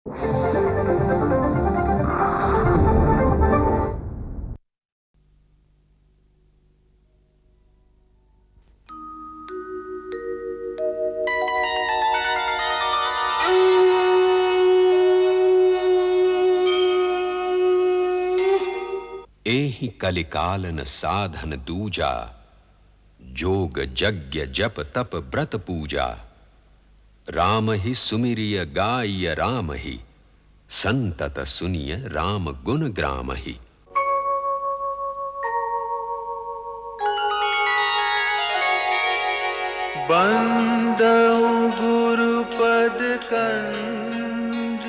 एहि कलिकालन साधन दूजा, जोग यज्ञ जप तप व्रत पूजा। राम ही सुमिरिय गाय राम ही, संतत सुनिय राम गुण ग्राम ही। बंदउ गुरुपद कंज,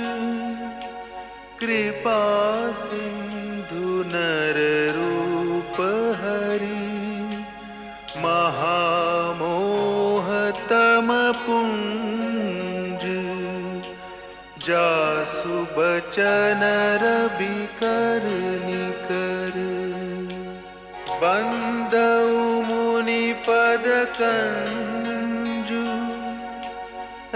कृपा सिंधु नर रूप हरि। महामोह तम पुंज, जासु बचन रवि कर निकर। बंदउ मुनि पद कंजु,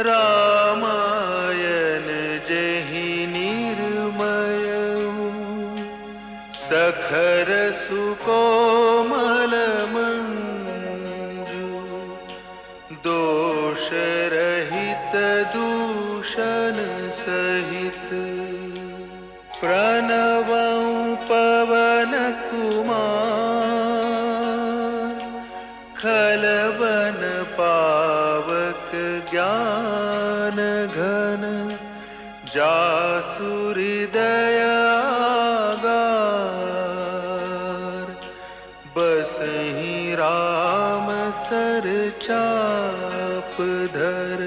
रामायण जेहि निर्मयउ। सखर सुकोमल मंजु, दोष रहित दूषण सहित। प्रणवं पवन कुमार, खलवन पावक ज्ञान घन। जासु हृदय आगार, बसहि राम सर चाप धर।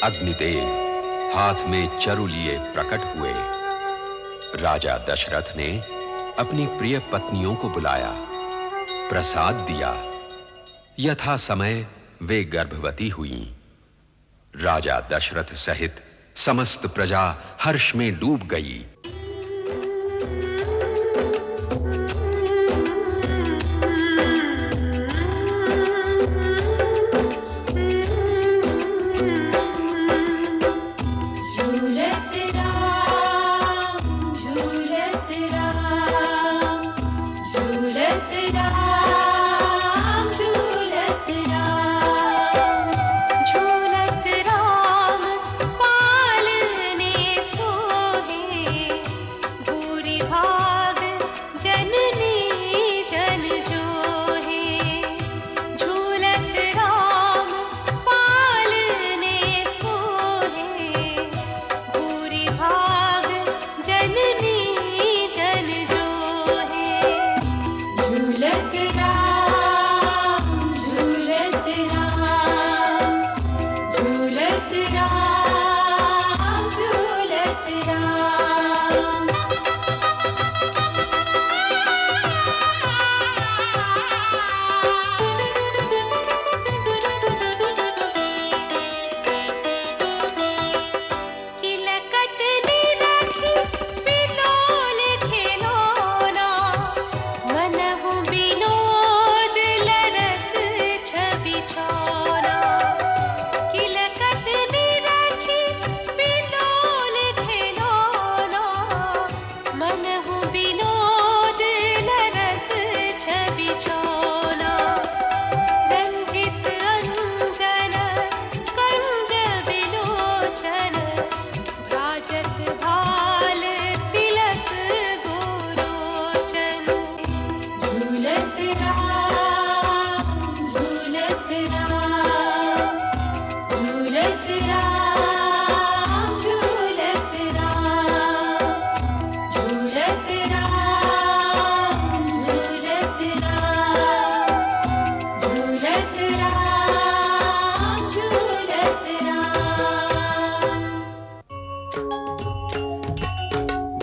अग्निदेव हाथ में चरु लिए प्रकट हुए। राजा दशरथ ने अपनी प्रिय पत्नियों को बुलाया, प्रसाद दिया। यथा समय वे गर्भवती हुईं। राजा दशरथ सहित समस्त प्रजा हर्ष में डूब गई।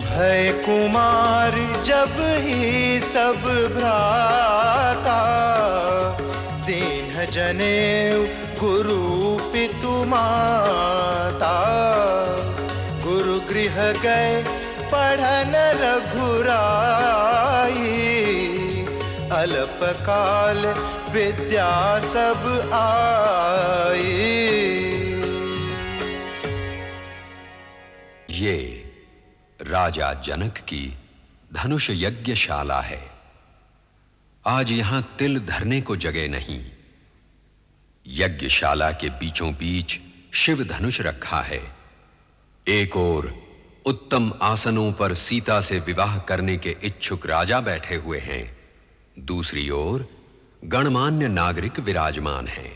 भय कुमार जब ही सब भ्राता, दीन जनेऊ गुरु पितु माता। गुरु गृह गृह गए पढ़न रघुराई, अल्पकाल विद्या सब आई। ये राजा जनक की धनुष यज्ञशाला है। आज यहां तिल धरने को जगह नहीं। यज्ञशाला के बीचों बीच शिव धनुष रखा है। एक ओर उत्तम आसनों पर सीता से विवाह करने के इच्छुक राजा बैठे हुए हैं, दूसरी ओर गणमान्य नागरिक विराजमान हैं।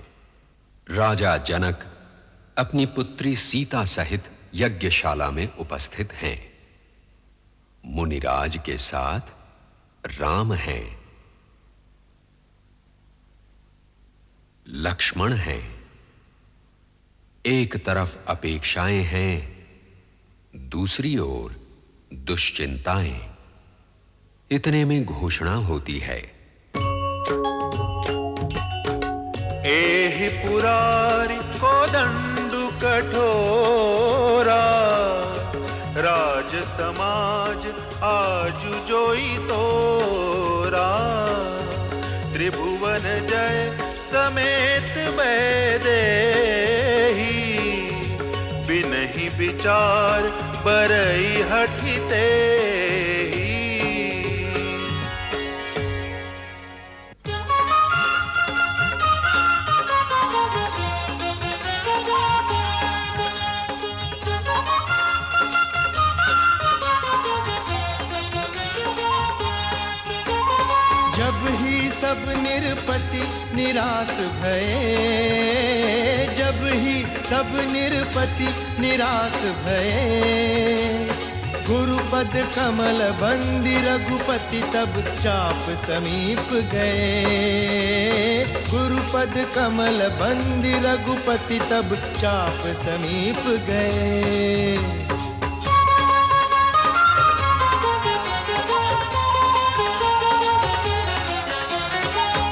राजा जनक अपनी पुत्री सीता सहित यज्ञशाला में उपस्थित हैं। मुनिराज के साथ राम हैं, लक्ष्मण हैं। एक तरफ अपेक्षाएं हैं, दूसरी ओर दुश्चिंताएं। इतने में घोषणा होती है, एहि पुरारी कोदंडु कठोरा, राज समाज आजु जोई तोरा। त्रिभुवन जय समेत बैदेही, बिनहि विचार बरई हठिते। जब ही सब निरपति निराश भये, जब ही सब निरपति निराश भये। गुरुपद कमल बंदी रघुपति तब चाप समीप गए। गुरुपद कमल बंदी रघुपति तब चाप समीप गए।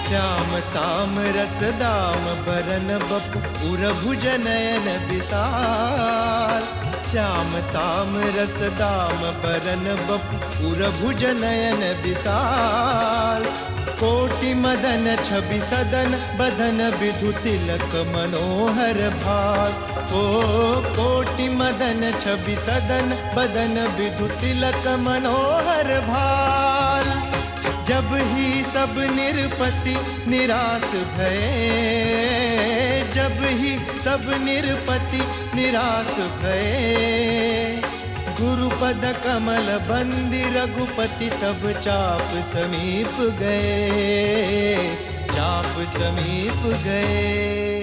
श्याम ताम रस दाम बरन बप उरभुज नयन विशाल। श्याम ताम रस दाम बरन बप उरभुज नयन विशाल। कोटि मदन छवि सदन बदन विधु तिलक मनोहर भाल। ओ कोटि मदन छवि सदन बदन विधु तिलक मनोहर भाल। जब ही सब निरपति निराश भये, जब ही सब निरपति निराश भये। गुरुपद कमल बंदी रघुपति तब चाप समीप गए, चाप समीप गए।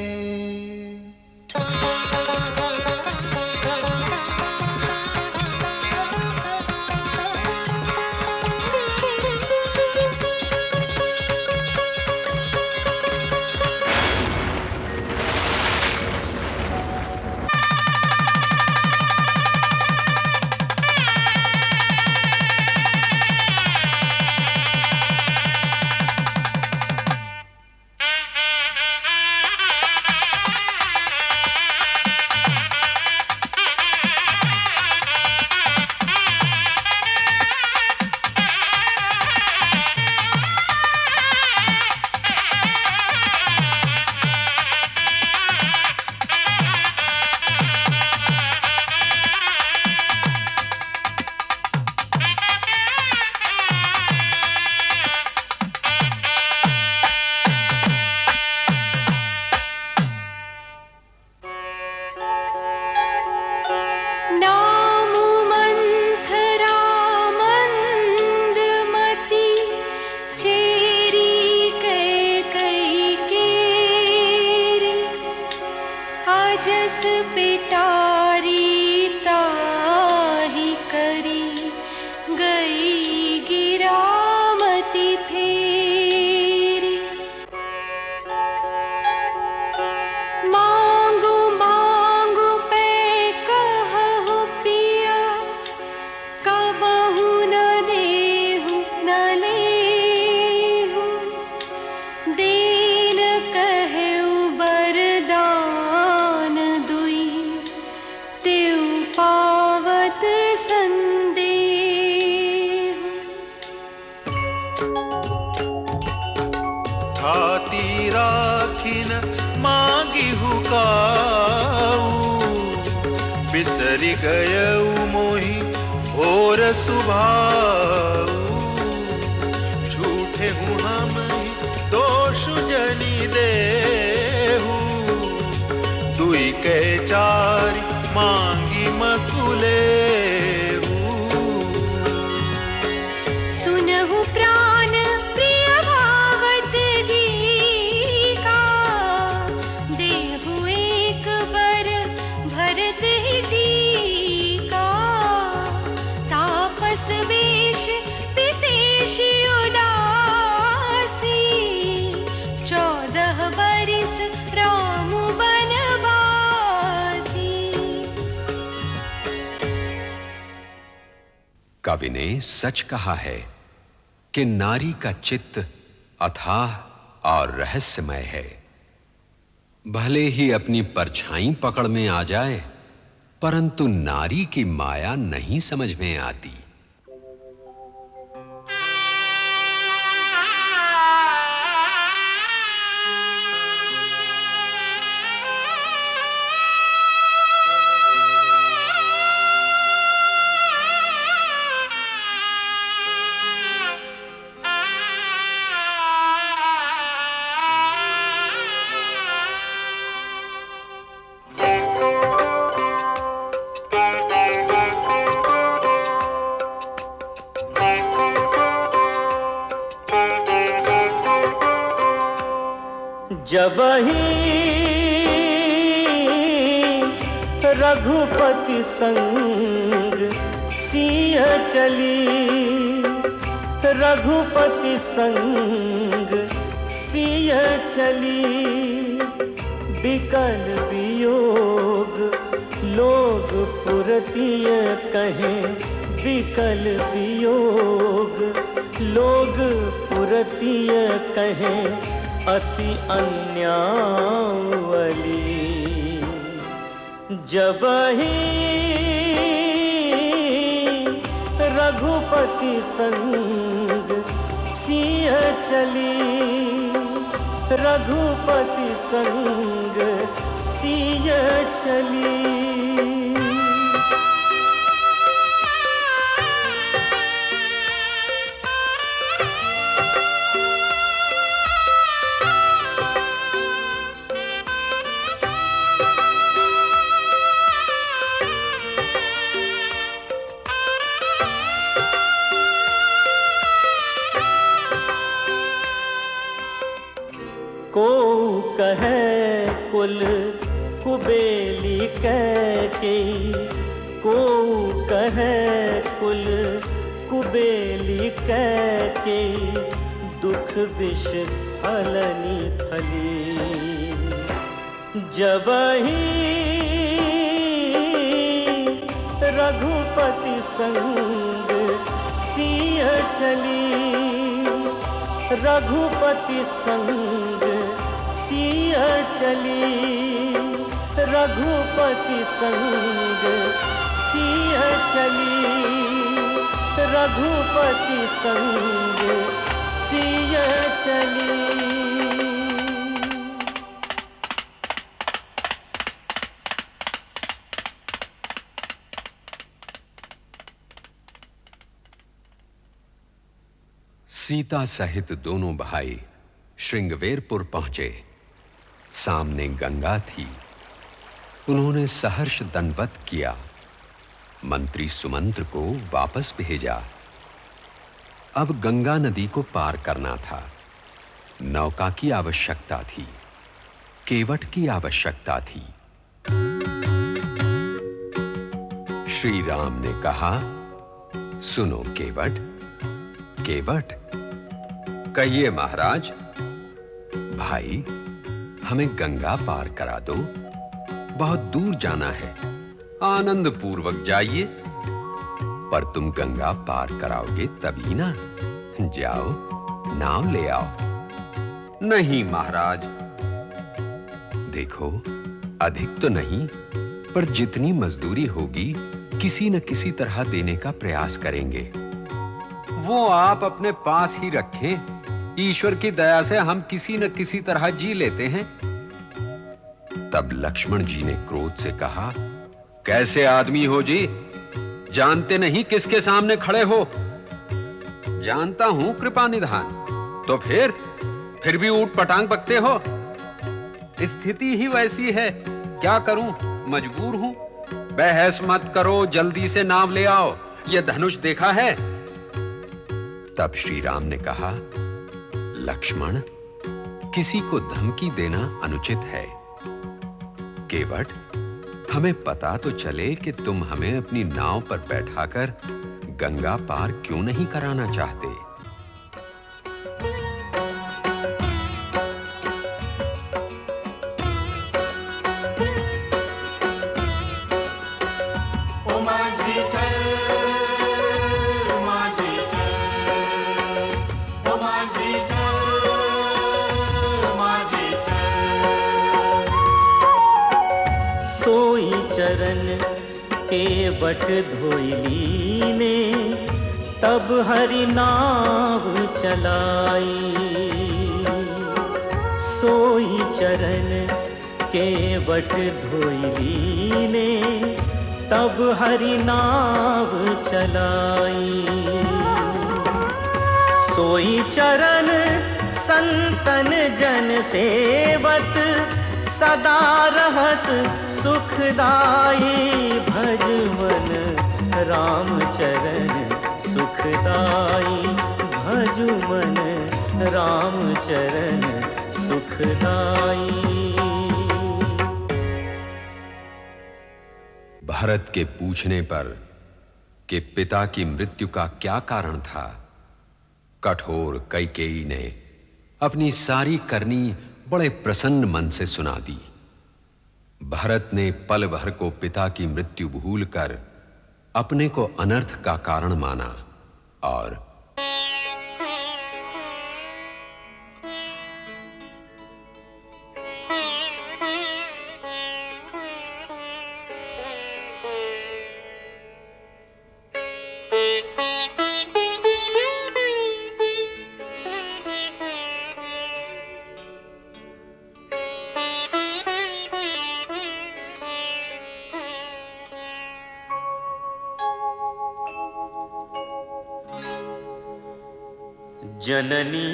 भांति राखिन मांगी हुकाऊ, बिसरि गयऊ मोहि भोर सुभाऊ। झूठे हूँ हम दोष जनि देहु, दुई के चारि मांगी मकुलेहु। सुनहु प्राण प्रिय भावत जी का, देहु एक बर भरत ही टीका। तापस वेश विशेष उदासी, 14 बरिस राम बनवासी। कवि ने सच कहा है कि नारी का चित्त अथाह और रहस्यमय है। भले ही अपनी परछाई पकड़ में आ जाए, परंतु नारी की माया नहीं समझ में आती। जबहि रघुपति संग सिय चली, रघुपति संग सिय चली। बिकल वियोग लोग पुरतिय कहें, बिकल वियोग लोग पुरतिय कहें। अति अन्यावली जबहि रघुपति संग सिय चली, रघुपति संग सिय चली। को कहे कुल कुबेली कैकेयी, को कहे कुल कुबेली कैकेयी। दुख विष फलनी फली जबहि रघुपति संग सिय चली, रघुपति संग सिय चली। रघुपति संग सिय चली, रघुपति संग सिय चली। सीता सहित दोनों भाई श्रृंगवेरपुर पहुंचे। सामने गंगा थी। उन्होंने सहर्ष दंडवत किया। मंत्री सुमंत्र को वापस भेजा। अब गंगा नदी को पार करना था। नौका की आवश्यकता थी, केवट की आवश्यकता थी। श्री राम ने कहा, सुनो केवट। केवट, कहिए महाराज। भाई, हमें गंगा पार करा दो। बहुत दूर जाना है। आनंद पूर्वक जाइए। पर तुम गंगा पार कराओगे तभी ना। जाओ, नाव ले आओ। नहीं महाराज। देखो, अधिक तो नहीं, पर जितनी मजदूरी होगी किसी न किसी तरह देने का प्रयास करेंगे। वो आप अपने पास ही रखें। ईश्वर की दया से हम किसी न किसी तरह जी लेते हैं। तब लक्ष्मण जी ने क्रोध से कहा, कैसे आदमी हो जी? जानते नहीं किसके सामने खड़े हो? जानता हूं कृपा निधान, तो फिर भी ऊट पटांग बकते हो। स्थिति ही वैसी है, क्या करूं, मजबूर हूं। बहस मत करो, जल्दी से नाव ले आओ, यह धनुष देखा है? तब श्री राम ने कहा, लक्ष्मण, किसी को धमकी देना अनुचित है। केवट, हमें पता तो चले कि तुम हमें अपनी नाव पर बैठाकर गंगा पार क्यों नहीं कराना चाहते। सोई चरण केवट धोइली ने, तब हरि नाव चलाई। सोई चरण केवट धोइली ने, तब हरि नाव चलाई। सोई चरण संतन जन सेवत, सदा रहत सुखदाई। भज मन राम चरण सुखदाई, भज मन राम चरण सुखदाई। भरत के पूछने पर कि पिता की मृत्यु का क्या कारण था, कठोर कैकेयी ने अपनी सारी करनी बड़े प्रसन्न मन से सुना दी। भरत ने पल भर को पिता की मृत्यु भूलकर अपने को अनर्थ का कारण माना और जननी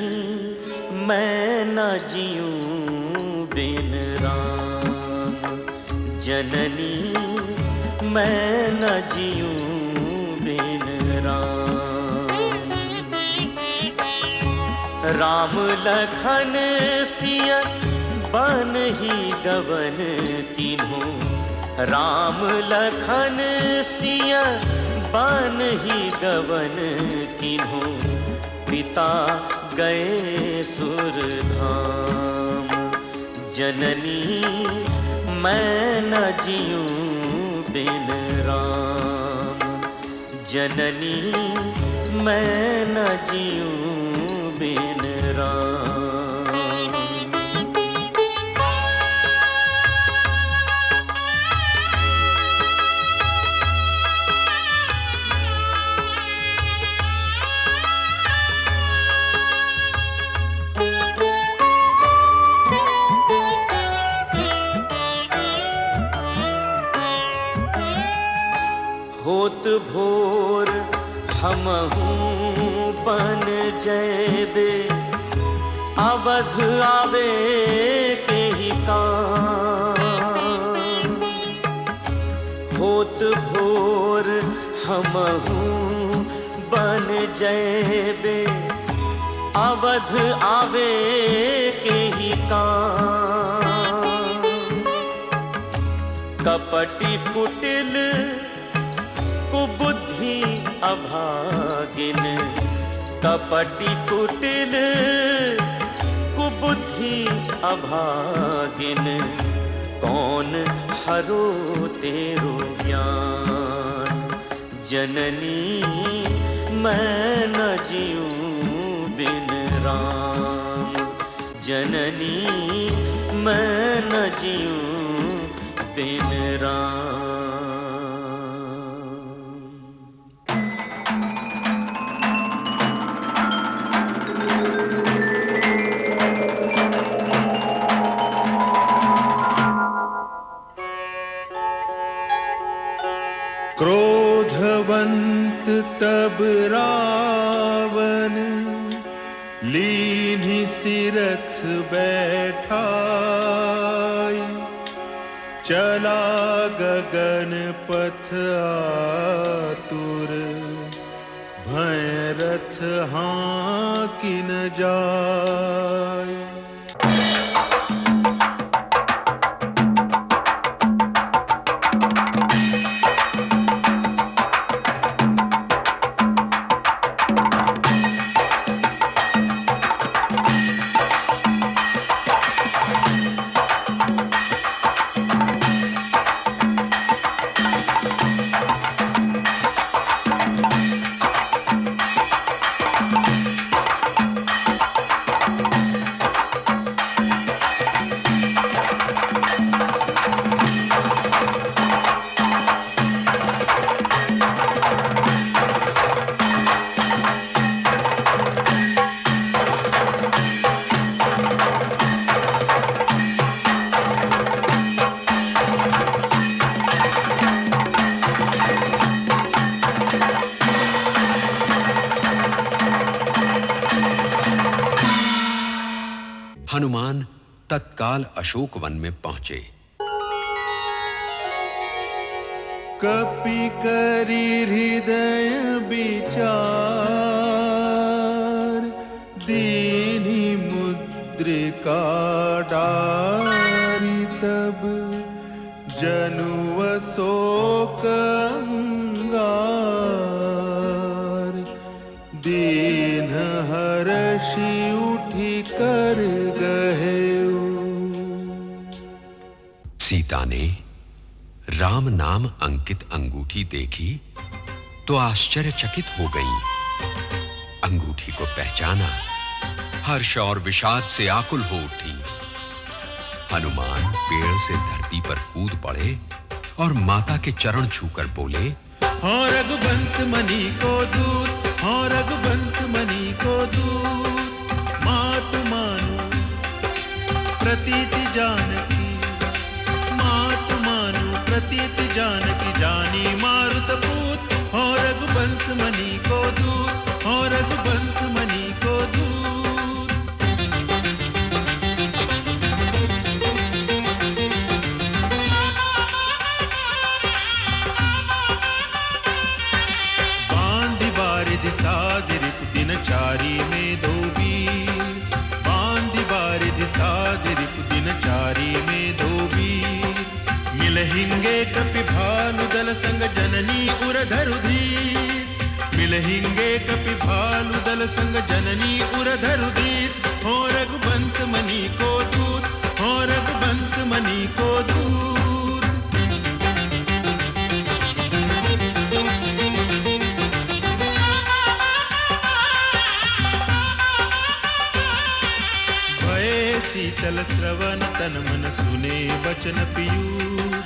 मैं न जीऊं बिन राम, जननी मैं न जीऊं बिन राम। राम लखन सिय बन ही गवन किन्हूं, राम लखन सिय बन ही गवन किन्हूं। पिता गए सुरधाम, जननी मैं न जीऊं बिन राम, जननी मैं न जीऊं बिन राम। होत भोर हमहूँ बन जैबे, अवध आवे के ही काम। होत भोर हमहूँ बन जैबे, अवध आवे के ही काम। कपटी कुटिल कुबुद्धि अभागिन, कपटी कुटिल कुबुद्धि अभागिन। कौन हरो तेरो ज्ञान, जननी मैं न जीऊं बिन राम, जननी मैं न जीऊं बिन राम। तब रावण लीन्हि सिरथ बैठाई, चला गगन पथ आतुर, भय रथ हाँकि न जाय। हनुमान तत्काल अशोक वन में पहुंचे। कपि करि हृदय विचार, दीन्हि मुद्रिका डारि, तब जनु अशोक अंगार, दीन हर्षि उठि कर गहेउ। सीता ने राम नाम अंकित अंगूठी देखी तो आश्चर्यचकित हो गई। अंगूठी को पहचाना, हर्ष और विषाद से आकुल हो उठी। हनुमान पेड़ से धरती पर कूद पड़े और माता के चरण छूकर बोले, हाँ रघुवंश मणि को दूत, हाँ रघुवंश मणि को दूत, मातु मानु प्रतीति जानकी, मातु मानु प्रतीति जानकी, जानी मारुत पूत, हाँ रघुवंश मणि को दूत, हाँ रघुवंश मणि को दूत। बांधि बारिधि सादरिप दिनचारी में धोबीर, बांधि बारिधि सादरिप दिनचारी में धोबीर, मिलहिंगे कपि भालु दल संग जननी उरधरु धीर, मिलहिंगे कपि भालु दल संग जननी उरधरु धीर, हो रघुवंश मणि को दूत, हो रघुवंश मणि को दूत। भये शीतल श्रवण तन मन सुने वचन पीयूष,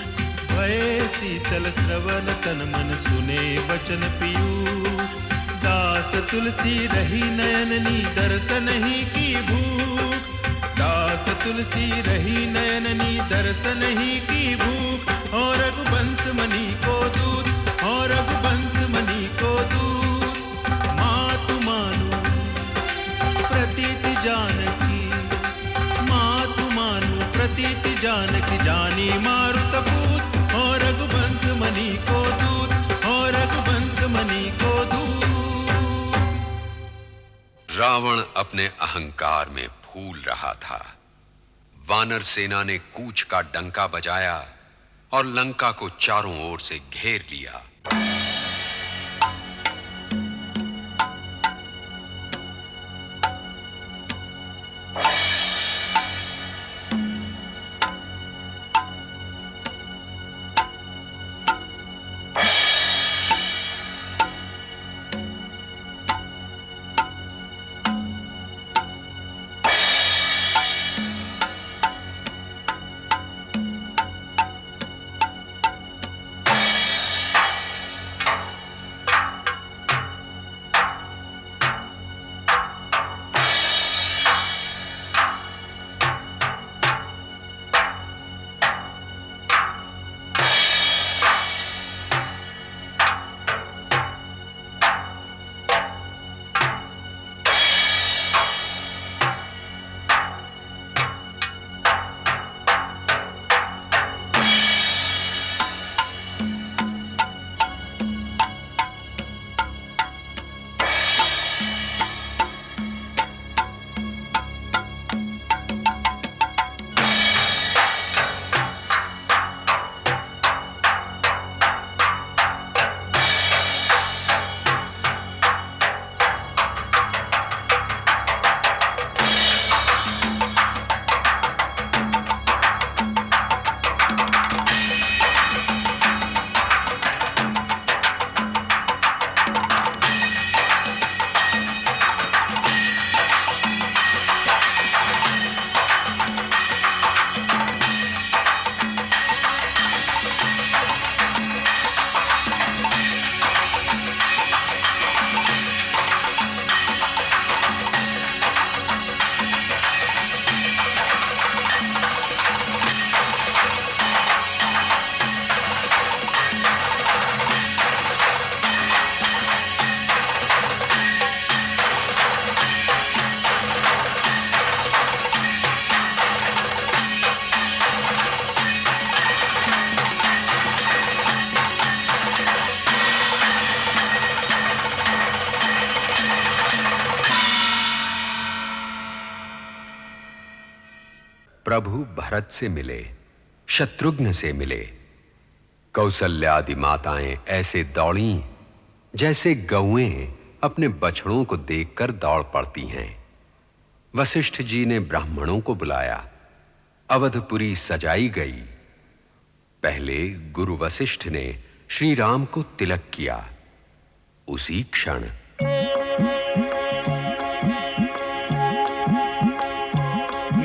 भये शीतल श्रवण तन मन सुने वचन पीयूष, दास तुलसी रही नयननी दर्शन ही की भूख, दास तुलसी रही नयननी दर्शन ही की भूख, और रघुवंश मणि को दूत, और रघुवंश मणि को दूत। मातु मानु प्रतीति जानकी, मातु मानु प्रतीति जानकी, जानी मारुत पूत, और रघुवंश मणि को दूत, और रघुवंश मणि को दूत। रावण अपने अहंकार में फूल रहा था। वानर सेना ने कूच का डंका बजाया और लंका को चारों ओर से घेर लिया। प्रभु भरत से मिले, शत्रुघ्न से मिले। कौसल्यादि माताएं ऐसे दौड़ीं जैसे गौएं अपने बछड़ों को देखकर दौड़ पड़ती हैं। वशिष्ठ जी ने ब्राह्मणों को बुलाया। अवधपुरी सजाई गई। पहले गुरु वशिष्ठ ने श्री राम को तिलक किया। उसी क्षण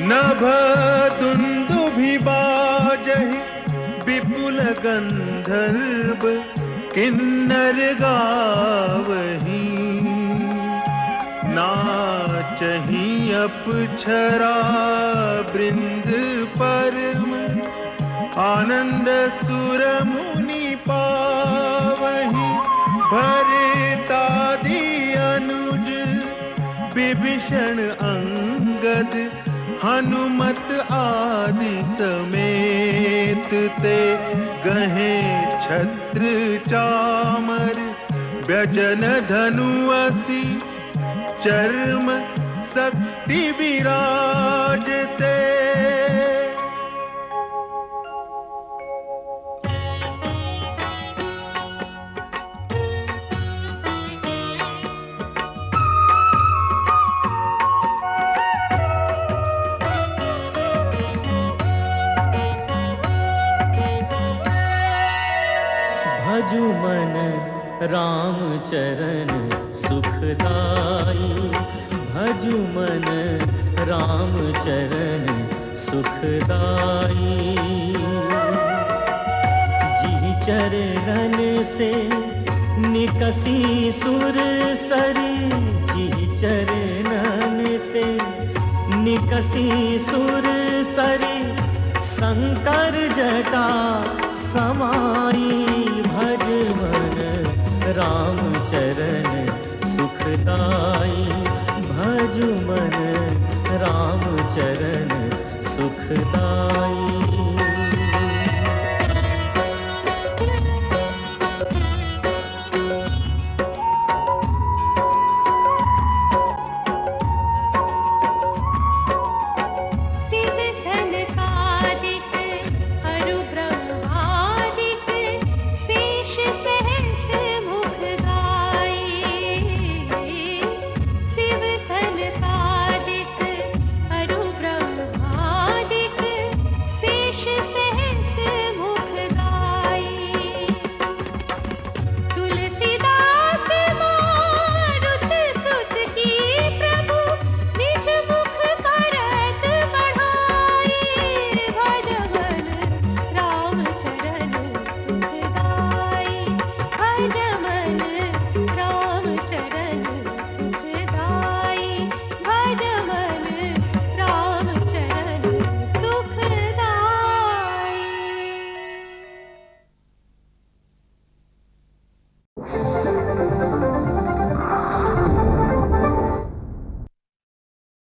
नभ दुंदुभि बाजहि विपुल गंधर्व किन्नर गावहीं। नाचहि अप्सरा वृंद परम आनंद सुर मुनि पावहीं। भरतादि अनुज विभीषण अंगद हनुमत आदि समेत ते गहे छत्र चामर व्यजन धनु असि चर्म शक्ति विराजते। भजु मन राम चरण सुखदाई। भजु मन राम चरण सुखदाई। जी चरणन से निकसी सुर सरी। जी चरणन से निकसी सुर सरी। शंकर जटा समाई। भज मन राम चरण सुखदाई। भज मन राम चरण सुखदाई।